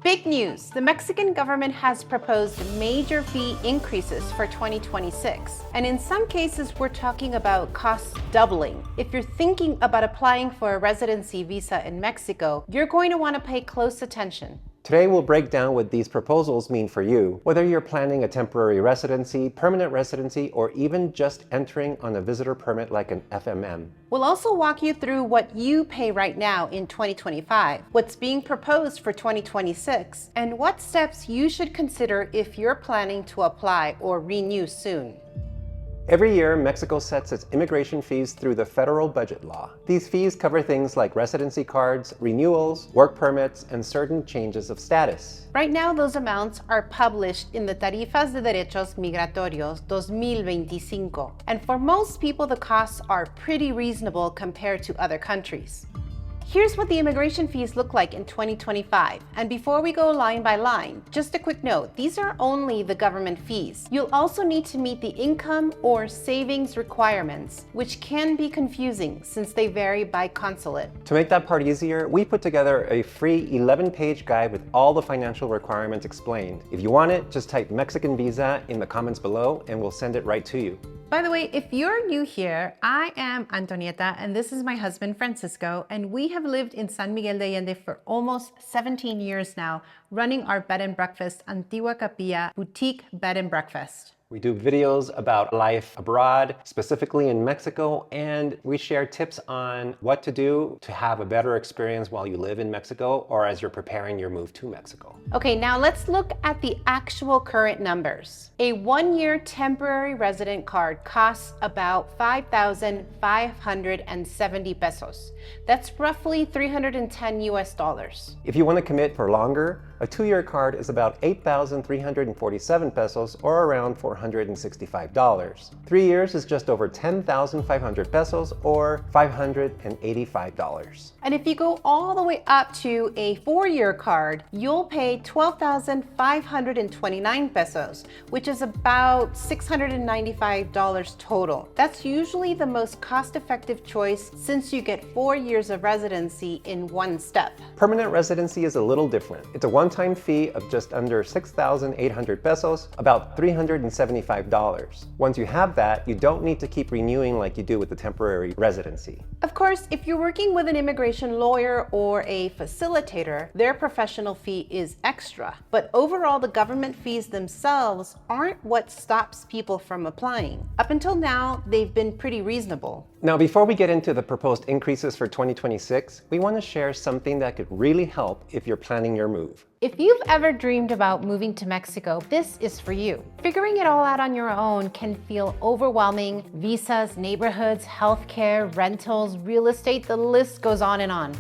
Big news! The Mexican government has proposed major fee increases for 2026. And in some cases, we're talking about costs doubling. If you're thinking about applying for a residency visa in Mexico, you're going to want to pay close attention. Today we'll break down what these proposals mean for you, whether you're planning a temporary residency, permanent residency, or even just entering on a visitor permit like an FMM. We'll also walk you through what you pay right now in 2025, what's being proposed for 2026, and what steps you should consider if you're planning to apply or renew soon. Every year, Mexico sets its immigration fees through the federal budget law. These fees cover things like residency cards, renewals, work permits, and certain changes of status. Right now, those amounts are published in the Tarifas de Derechos Migratorios 2025. And for most people, the costs are pretty reasonable compared to other countries. Here's what the immigration fees look like in 2025. And before we go line by line, just a quick note, these are only the government fees. You'll also need to meet the income or savings requirements, which can be confusing since they vary by consulate. To make that part easier, we put together a free 11-page guide with all the financial requirements explained. If you want it, just type Mexican visa in the comments below and we'll send it right to you. By the way, if you're new here, I am Antonieta and this is my husband Francisco, and we have lived in San Miguel de Allende for almost 17 years now, running our bed and breakfast Antigua Capilla boutique bed and breakfast. We do videos about life abroad, specifically in Mexico, and we share tips on what to do to have a better experience while you live in Mexico or as you're preparing your move to Mexico. Okay, now let's look at the actual current numbers. A one-year temporary resident card costs about 5,570 pesos. That's roughly $310 US. If you want to commit for longer, a 2-year card is about 8,347 pesos or around $465. 3 years is just over 10,500 pesos or $585. And if you go all the way up to a 4-year card, you'll pay 12,529 pesos, which is about $695 total. That's usually the most cost-effective choice since you get 4 years of residency in one step. Permanent residency is a little different. It's a one-time fee of just under 6,800 pesos, about $375. Once you have that, you don't need to keep renewing like you do with the temporary residency. Of course, if you're working with an immigration lawyer or a facilitator, their professional fee is extra. But overall, the government fees themselves aren't what stops people from applying. Up until now, they've been pretty reasonable. Now, before we get into the proposed increases for 2026, we want to share something that could really help if you're planning your move. If you've ever dreamed about moving to Mexico, this is for you. Figuring it all out on your own can feel overwhelming. Visas, neighborhoods, healthcare, rentals, real estate, the list goes on,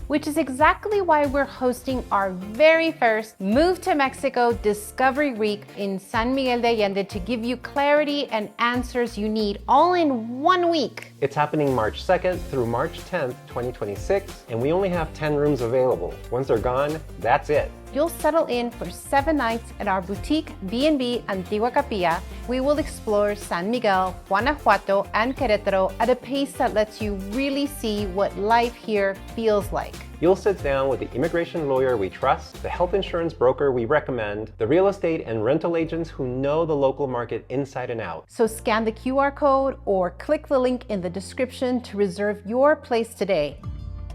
which is exactly why we're hosting our very first Move to Mexico Discovery Week in San Miguel de Allende to give you clarity and answers you need all in 1 week. It's happening March 2nd through March 10th, 2026, and we only have 10 rooms available. Once they're gone, that's it. You'll settle in for 7 nights at our boutique B&B Antigua Capilla. We will explore San Miguel, Guanajuato, and Querétaro at a pace that lets you really see what life here feels like. You'll sit down with the immigration lawyer we trust, the health insurance broker we recommend, the real estate and rental agents who know the local market inside and out. So scan the QR code or click the link in the description to reserve your place today.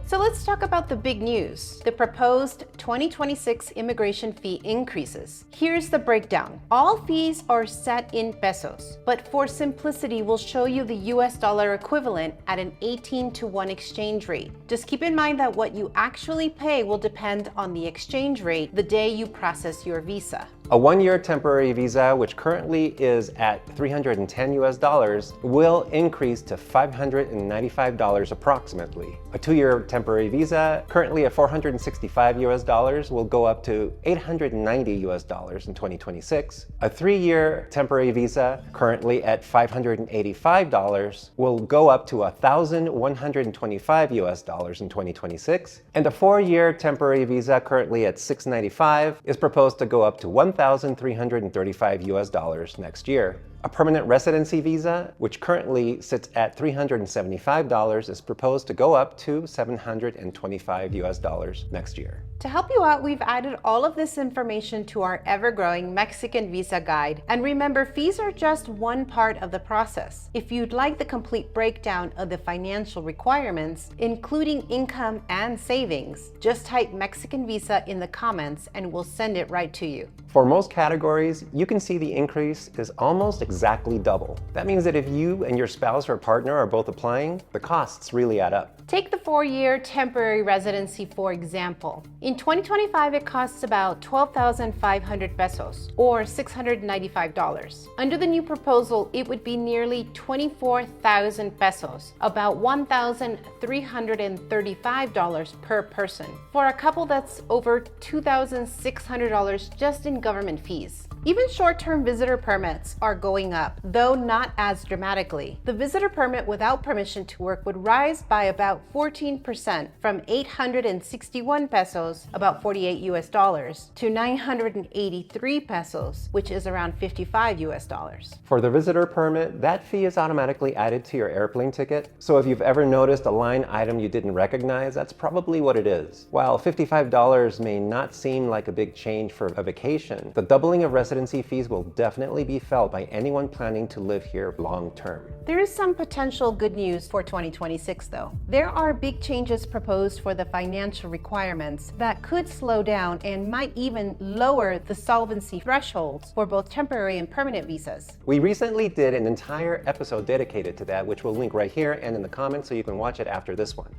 So let's talk about the big news, the proposed 2026 immigration fee increases. Here's the breakdown. All fees are set in pesos, but for simplicity, we'll show you the US dollar equivalent at an 18-to-1 exchange rate. Just keep in mind that what you actually pay will depend on the exchange rate the day you process your visa. A 1-year temporary visa, which currently is at $310 US, will increase to $595 approximately. A 2-year temporary visa, currently at $465 US, will go up to $890 US in 2026. A 3-year temporary visa, currently at $585, will go up to $1,125 US in 2026. And a 4-year temporary visa, currently at $695, is proposed to go up to $1,335 US next year. A permanent residency visa, which currently sits at $375, is proposed to go up to $725 next year. To help you out, we've added all of this information to our ever-growing Mexican visa guide. And remember, fees are just one part of the process. If you'd like the complete breakdown of the financial requirements, including income and savings, just type Mexican visa in the comments and we'll send it right to you. For most categories, you can see the increase is almost exactly double. That means that if you and your spouse or partner are both applying, the costs really add up. Take the 4-year temporary residency, for example. In 2025, it costs about 12,500 pesos, or $695. Under the new proposal, it would be nearly 24,000 pesos, about $1,335 per person. For a couple, that's over $2,600 just in government fees. Even short-term visitor permits are going up, though not as dramatically. The visitor permit without permission to work would rise by about 14% from 861 pesos, about $48 to 983 pesos, which is around $55. For the visitor permit, that fee is automatically added to your airplane ticket. So if you've ever noticed a line item you didn't recognize, that's probably what it is. While $55 may not seem like a big change for a vacation, the doubling of residency fees will definitely be felt by anyone planning to live here long term. There is some potential good news for 2026 though. There are big changes proposed for the financial requirements that could slow down and might even lower the solvency thresholds for both temporary and permanent visas. We recently did an entire episode dedicated to that, which we'll link right here and in the comments so you can watch it after this one.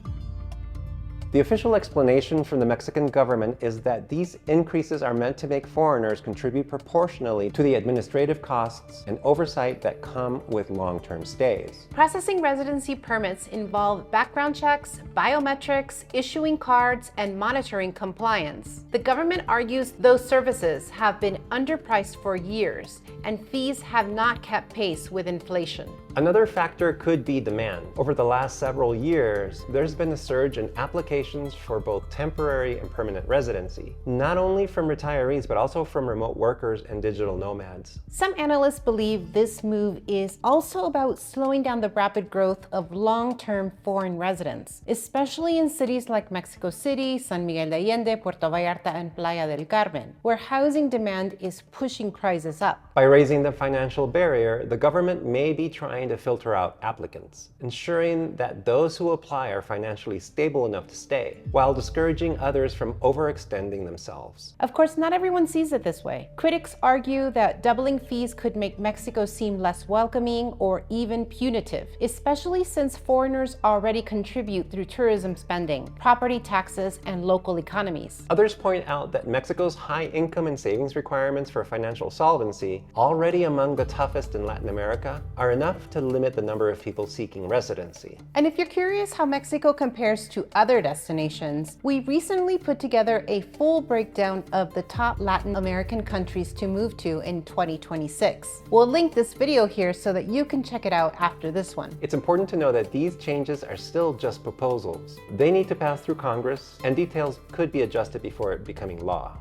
The official explanation from the Mexican government is that these increases are meant to make foreigners contribute proportionally to the administrative costs and oversight that come with long-term stays. Processing residency permits involve background checks, biometrics, issuing cards, and monitoring compliance. The government argues those services have been underpriced for years, and fees have not kept pace with inflation. Another factor could be demand. Over the last several years, there's been a surge in applications for both temporary and permanent residency, not only from retirees, but also from remote workers and digital nomads. Some analysts believe this move is also about slowing down the rapid growth of long-term foreign residents, especially in cities like Mexico City, San Miguel de Allende, Puerto Vallarta, and Playa del Carmen, where housing demand is pushing prices up. By raising the financial barrier, the government may be trying to filter out applicants, ensuring that those who apply are financially stable enough to stay, while discouraging others from overextending themselves. Of course, not everyone sees it this way. Critics argue that doubling fees could make Mexico seem less welcoming or even punitive, especially since foreigners already contribute through tourism spending, property taxes, and local economies. Others point out that Mexico's high income and savings requirements for financial solvency, already among the toughest in Latin America, are enough to limit the number of people seeking residency. And if you're curious how Mexico compares to other destinations, we recently put together a full breakdown of the top Latin American countries to move to in 2026. We'll link this video here so that you can check it out after this one. It's important to know that these changes are still just proposals. They need to pass through Congress, and details could be adjusted before it becoming law.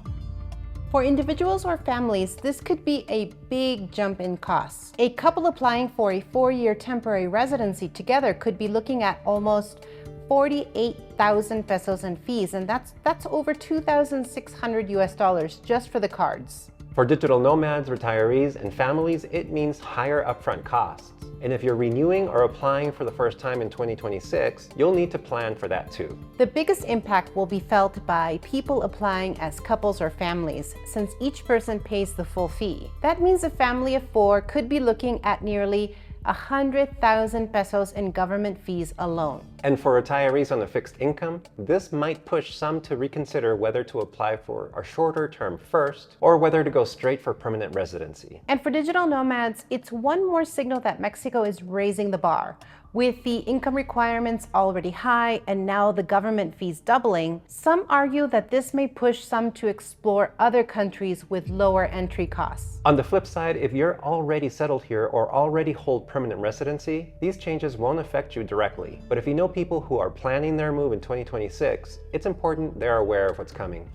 For individuals or families, this could be a big jump in costs. A couple applying for a 4-year temporary residency together could be looking at almost 48,000 pesos in fees, and that's over $2,600 just for the cards. For digital nomads, retirees, and families, it means higher upfront costs. And if you're renewing or applying for the first time in 2026, you'll need to plan for that too. The biggest impact will be felt by people applying as couples or families, since each person pays the full fee. That means a family of 4 could be looking at nearly 100,000 pesos in government fees alone. And for retirees on a fixed income, this might push some to reconsider whether to apply for a shorter term first or whether to go straight for permanent residency. And for digital nomads, it's one more signal that Mexico is raising the bar. With the income requirements already high and now the government fees doubling, some argue that this may push some to explore other countries with lower entry costs. On the flip side, if you're already settled here or already hold permanent residency, these changes won't affect you directly. But if you know people who are planning their move in 2026, it's important they're aware of what's coming.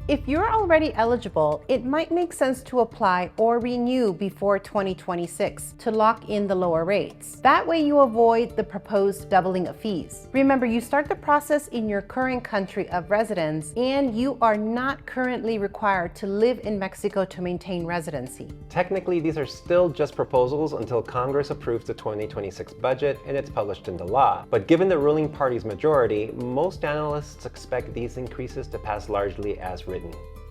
If you're already eligible, it might make sense to apply or renew before 2026 to lock in the lower rates. That way you avoid the proposed doubling of fees. Remember, you start the process in your current country of residence, and you are not currently required to live in Mexico to maintain residency. Technically, these are still just proposals until Congress approves the 2026 budget and it's published into law. But given the ruling party's majority, most analysts expect these increases to pass largely as written.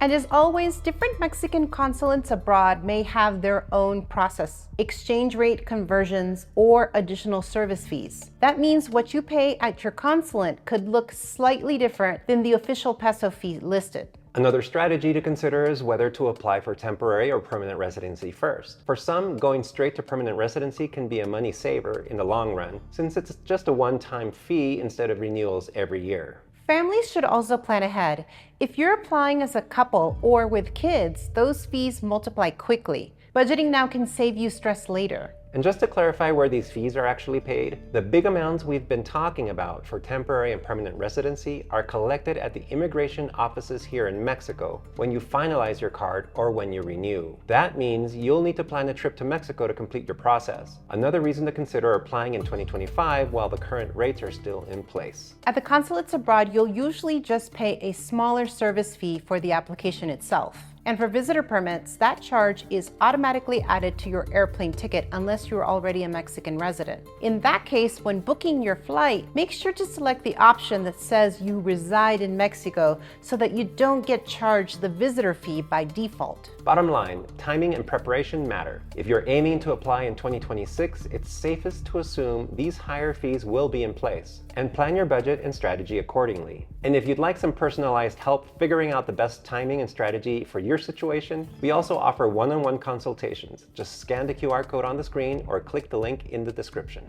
And as always, different Mexican consulates abroad may have their own process, exchange rate conversions, or additional service fees. That means what you pay at your consulate could look slightly different than the official peso fee listed. Another strategy to consider is whether to apply for temporary or permanent residency first. For some, going straight to permanent residency can be a money saver in the long run, since it's just a one-time fee instead of renewals every year. Families should also plan ahead. If you're applying as a couple or with kids, those fees multiply quickly. Budgeting now can save you stress later. And just to clarify where these fees are actually paid, the big amounts we've been talking about for temporary and permanent residency are collected at the immigration offices here in Mexico when you finalize your card or when you renew. That means you'll need to plan a trip to Mexico to complete your process. Another reason to consider applying in 2025 while the current rates are still in place. At the consulates abroad, you'll usually just pay a smaller service fee for the application itself. And for visitor permits, that charge is automatically added to your airplane ticket unless you're already a Mexican resident. In that case, when booking your flight, make sure to select the option that says you reside in Mexico so that you don't get charged the visitor fee by default. Bottom line, timing and preparation matter. If you're aiming to apply in 2026, it's safest to assume these higher fees will be in place, and plan your budget and strategy accordingly. And if you'd like some personalized help figuring out the best timing and strategy for your situation, we also offer one-on-one consultations. Just scan the QR code on the screen or click the link in the description.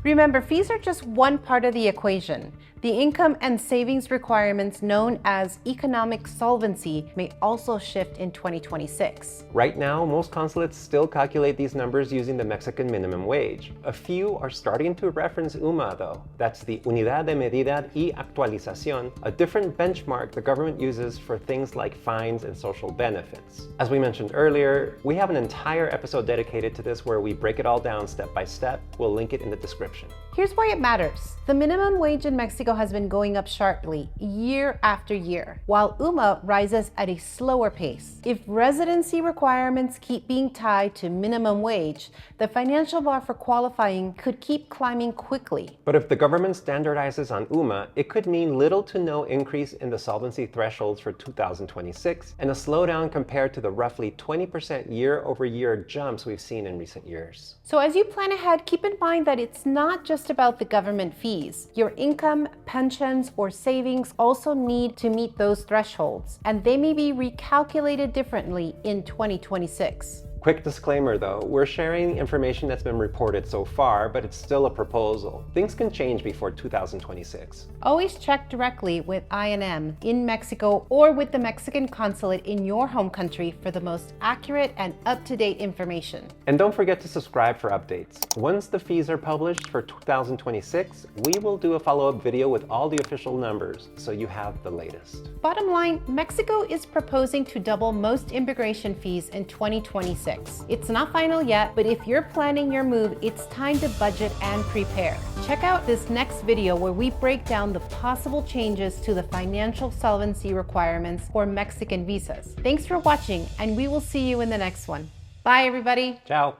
Remember, fees are just one part of the equation. The income and savings requirements known as economic solvency may also shift in 2026. Right now, most consulates still calculate these numbers using the Mexican minimum wage. A few are starting to reference UMA though. That's the Unidad de Medida y Actualización, a different benchmark the government uses for things like fines and social benefits. As we mentioned earlier, we have an entire episode dedicated to this where we break it all down step by step. We'll link it in the description. Here's why it matters. The minimum wage in Mexico has been going up sharply year after year, while UMA rises at a slower pace. If residency requirements keep being tied to minimum wage, the financial bar for qualifying could keep climbing quickly. But if the government standardizes on UMA, it could mean little to no increase in the solvency thresholds for 2026 and a slowdown compared to the roughly 20% year-over-year jumps we've seen in recent years. So as you plan ahead, keep in mind that it's not just about the government fees. Your income, pensions, or savings also need to meet those thresholds, and they may be recalculated differently in 2026. Quick disclaimer though, we're sharing information that's been reported so far, but it's still a proposal. Things can change before 2026. Always check directly with INM in Mexico or with the Mexican consulate in your home country for the most accurate and up-to-date information. And don't forget to subscribe for updates. Once the fees are published for 2026, we will do a follow-up video with all the official numbers, so you have the latest. Bottom line, Mexico is proposing to double most immigration fees in 2026. It's not final yet, but if you're planning your move, it's time to budget and prepare. Check out this next video where we break down the possible changes to the financial solvency requirements for Mexican visas. Thanks for watching, and we will see you in the next one. Bye, everybody. Ciao.